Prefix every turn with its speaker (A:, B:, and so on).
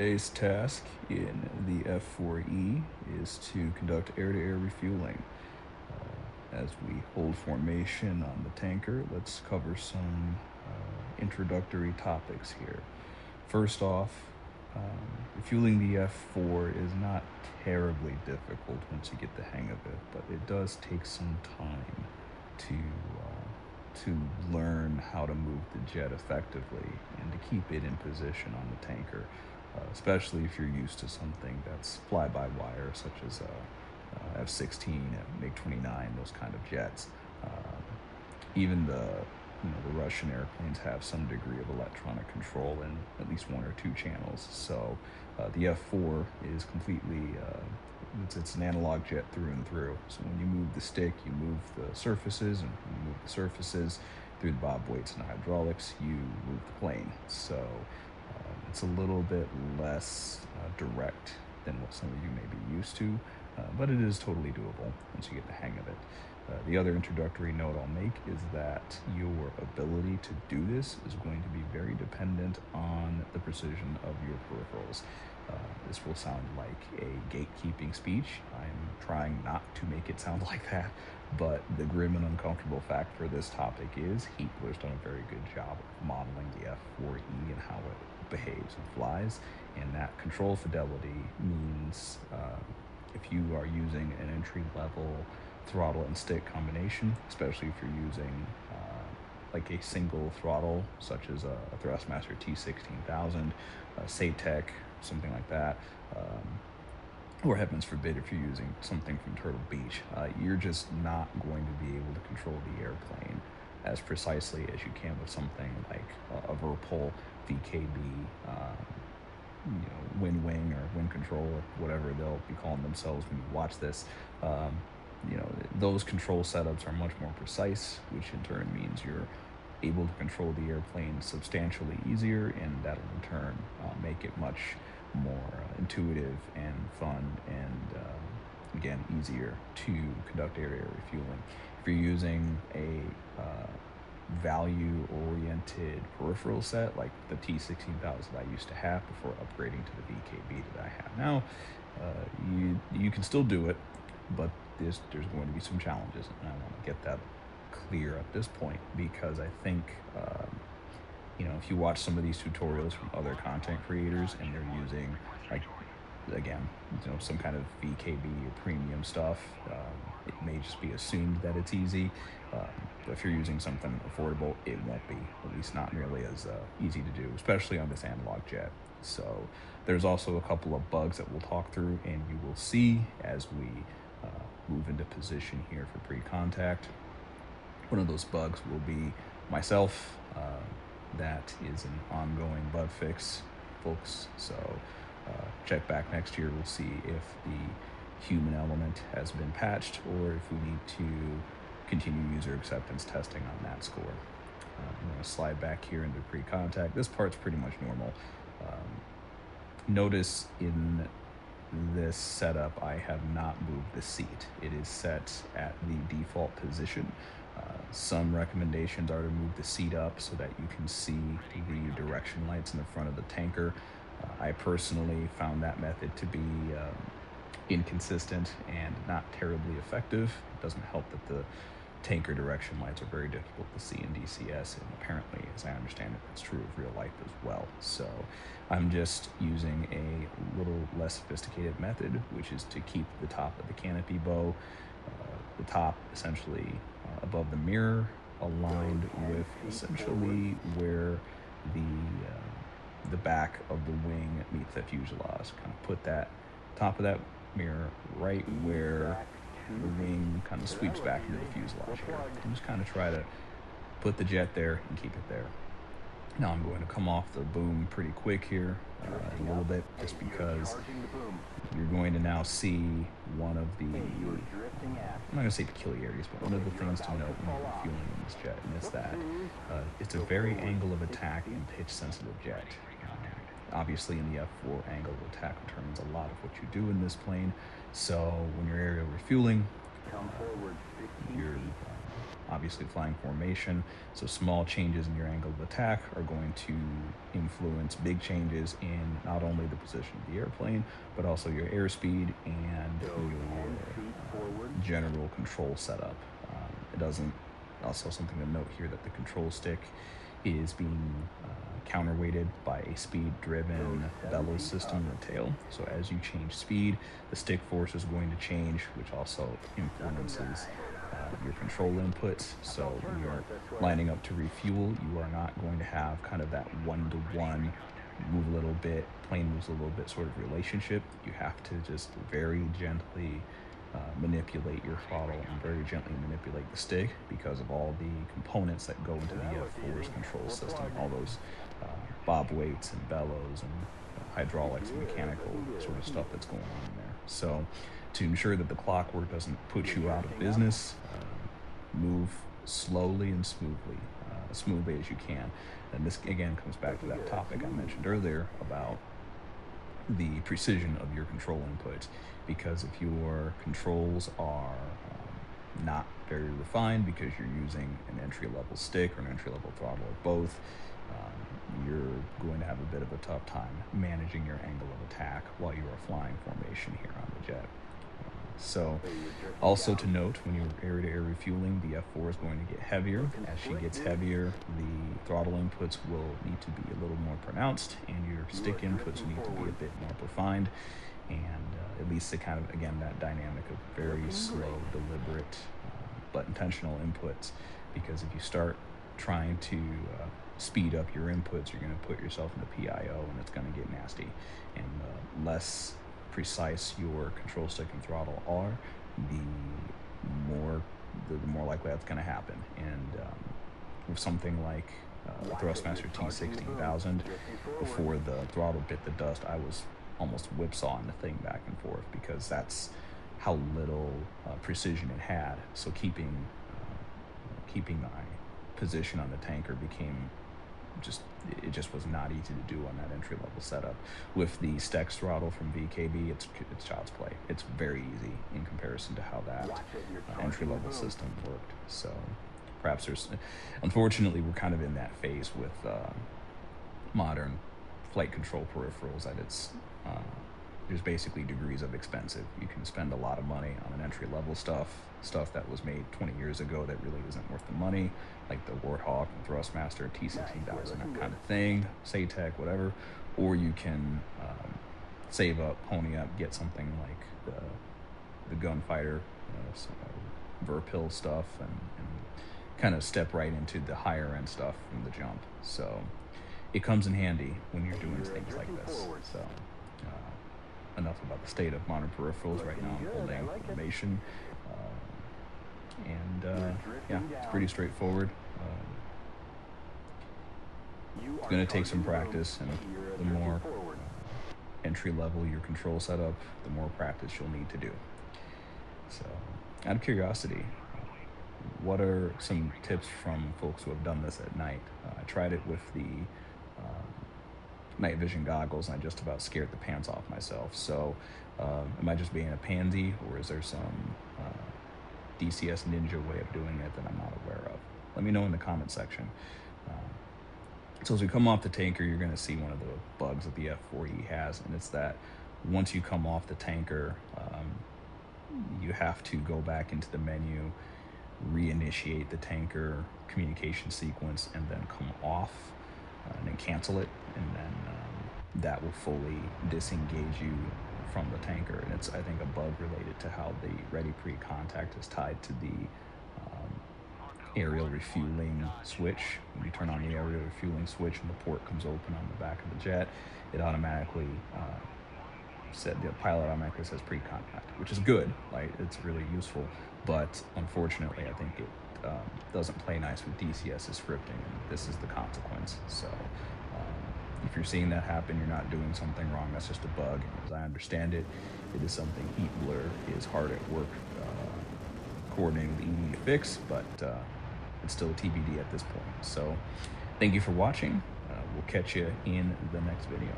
A: Today's task in the F-4E is to conduct air-to-air refueling. As we hold formation on the tanker, let's cover some introductory topics here. First off, refueling the F4 is not terribly difficult once you get the hang of it, but it does take some time to learn how to move the jet effectively and to keep it in position on the tanker, especially if you're used to something that's fly-by-wire, such as F-16, MiG-29, those kind of jets. Even the Russian airplanes have some degree of electronic control in at least one or two channels. So the F-4 is completely it's an analog jet through and through. So when you move the stick, you move the surfaces, and when you move the surfaces through the bob weights and the hydraulics, you move the plane. So it's a little bit less direct than what some of you may be used to, but it is totally doable once you get the hang of it. The other introductory note I'll make is that your ability to do this is going to be very dependent on the precision of your peripherals. This will sound like a gatekeeping speech. I'm trying not to make it sound like that, but the grim and uncomfortable fact for this topic is Heatblur's done a very good job of modeling the F-4E and how it behaves and flies, and that control fidelity means if you are using an entry-level throttle and stick combination, especially if you're using like a single throttle, such as a Thrustmaster T16000, Satec, something like that, or heavens forbid if you're using something from Turtle Beach, you're just not going to be able to control the airplane as precisely as you can with something like a Verpol, VKB, wind wing or wind control, or whatever they'll be calling themselves when you watch this. Those control setups are much more precise, which in turn means you're able to control the airplane substantially easier, and that'll in turn make it much more intuitive and fun and again easier to conduct air-to-air refueling. If you're using a value-oriented peripheral set like the T16000 I used to have before upgrading to the VKB that I have now, you can still do it, but there's going to be some challenges, and I want to get that clear at this point, because I think if you watch some of these tutorials from other content creators and they're using, like, again, some kind of VKB or premium stuff, it may just be assumed that it's easy, but if you're using something affordable, it won't be, at least not nearly as easy to do, especially on this analog jet. So there's also a couple of bugs that we'll talk through, and you will see as we move into position here for pre-contact. One of those bugs will be myself. That is an ongoing bug fix, folks. So check back next year. We'll see if the human element has been patched, or if we need to continue user acceptance testing on that score. I'm going to slide back here into pre-contact. This part's pretty much normal. Notice in this setup, I have not moved the seat. It is set at the default position. Some recommendations are to move the seat up so that you can see the direction lights in the front of the tanker. I personally found that method to be inconsistent and not terribly effective. It doesn't help that the tanker direction lights are very difficult to see in DCS, and apparently, as I understand it, that's true of real life as well. So I'm just using a little less sophisticated method, which is to keep the top of the canopy bow, the top essentially above the mirror, aligned with essentially where the back of the wing meets the fuselage. Kind of put that top of that mirror right where the wing kind of sweeps back into the fuselage here. And just kind of try to put the jet there and keep it there. Now I'm going to come off the boom pretty quick here, a little bit, just because you're going to now see one of the, I'm not going to say peculiarities, but one of the things to note when you're refueling in this jet, and it's that it's a very angle of attack and pitch sensitive jet. Obviously in the F4, angle of attack determines a lot of what you do in this plane. So when you're aerial refueling, you're obviously flying formation. So small changes in your angle of attack are going to influence big changes in not only the position of the airplane, but also your airspeed and your general control setup. It doesn't, also something to note here that the control stick is being counterweighted by a speed-driven bellows system in the tail. So as you change speed, the stick force is going to change, which also influences your control inputs. So when you're lining up to refuel, you are not going to have kind of that one-to-one move a little bit, plane moves a little bit sort of relationship. You have to just very gently manipulate your throttle and very gently manipulate the stick because of all the components that go into the F4's control system, all those bob weights and bellows and hydraulics and mechanical sort of stuff that's going on in there. So to ensure that the clockwork doesn't put you out of business, move slowly and smoothly as you can. And this again comes back to that topic I mentioned earlier about the precision of your control input, because if your controls are not very refined because you're using an entry-level stick or an entry-level throttle or both, you're going to have a bit of a tough time managing your angle of attack while you are flying formation here on the jet. So also to note, when you're air-to-air refueling, the F4 is going to get heavier. As she gets heavier, the throttle inputs will need to be a little more pronounced, and your stick inputs need to be a bit more refined, and at least the kind of, again, that dynamic of very slow, deliberate, but intentional inputs. Because if you start trying to speed up your inputs, you're going to put yourself in the PIO, and it's going to get nasty. And less precise your control stick and throttle are, the more likely that's going to happen. And with something like the Thrustmaster T16000, before the throttle bit the dust, I was almost whipsawing the thing back and forth because that's how little precision it had. So keeping my position on the tanker became it just was not easy to do on that entry-level setup. With the Stex throttle from VKB, it's child's play. It's very easy in comparison to how that entry-level system worked. So perhaps unfortunately, we're kind of in that phase with modern flight control peripherals, that there's basically degrees of expensive. You can spend a lot of money on an entry-level stuff that was made 20 years ago that really isn't worth the money, like the Warthog, Thrustmaster, T16000, that kind of thing, Satec, whatever. Or you can save up, pony up, get something like the Gunfighter, Verpil stuff, and kind of step right into the higher end stuff from the jump. So it comes in handy when you're doing things like this. So enough about the state of modern peripherals right now. I'm holding information, and yeah, it's pretty straightforward. It's going to take some practice, and the more entry level your control setup, the more practice you'll need to do. So out of curiosity, what are some tips from folks who have done this at night? I tried it with the night vision goggles, and I just about scared the pants off myself. So am I just being a pansy, or is there some DCS ninja way of doing it that I'm not aware of? Let me know in the comment section. So as we come off the tanker, you're going to see one of the bugs that the F-4E has, and it's that once you come off the tanker, you have to go back into the menu, reinitiate the tanker communication sequence, and then come off and then cancel it, and then that will fully disengage you from the tanker. And it's, I think, a bug related to how the ready pre-contact is tied to the aerial refueling switch. When you turn on the aerial refueling switch and the port comes open on the back of the jet, it automatically the pilot automatically says pre-contact, which is good. Like, it's really useful, but unfortunately, I think it doesn't play nice with DCS's scripting, and this is the consequence. So if you're seeing that happen, you're not doing something wrong. That's just a bug. As I understand it, it is something Heatblur is hard at work coordinating with ED to fix, but it's still TBD at this point. So thank you for watching. We'll catch you in the next video.